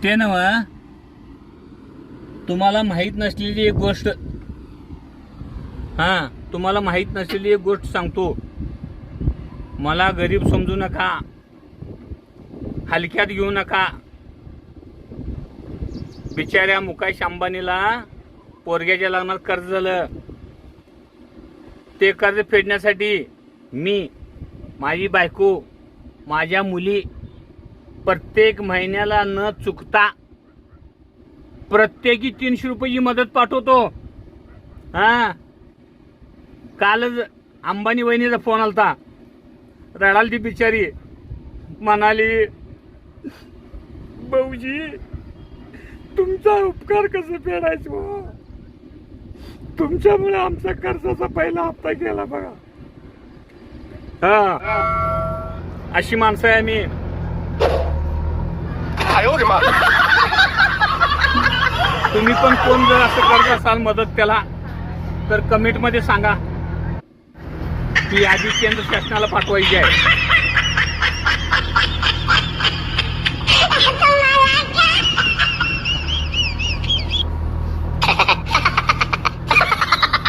ते नव तुम्हाला माहित नसलेली एक गोष्ट, तुम्हाला माहित नसलेली एक गोष्ट सांगतो. मला गरीब समजू नका, हलक्यात घेऊ नका. बिचाऱ्या मुकेश अंबानीला पोरग्याच्या लग्नात कर्ज झालं. ते कर्ज फेडण्यासाठी मी, माझी बायको, माझ्या मुली प्रत्येक महिन्याला न चुकता प्रत्येकी 300 रुपयाची मदत पाठवतो. कालच अंबानी वहिनीचा फोन आलता. रडाल ती बिचारी, म्हणाली भाऊजी तुमचा उपकार कसं फेडायचं, तुमच्यामुळे आमचा कर्जाचा पहिला हप्ता गेला बघा. अशी माणसं आहे आम्ही. तुम्ही पण कोण जर असं करत असाल मदत त्याला, तर कमेंट मध्ये सांगा. ती यादी केंद्र शासनाला पाठवायची आहे.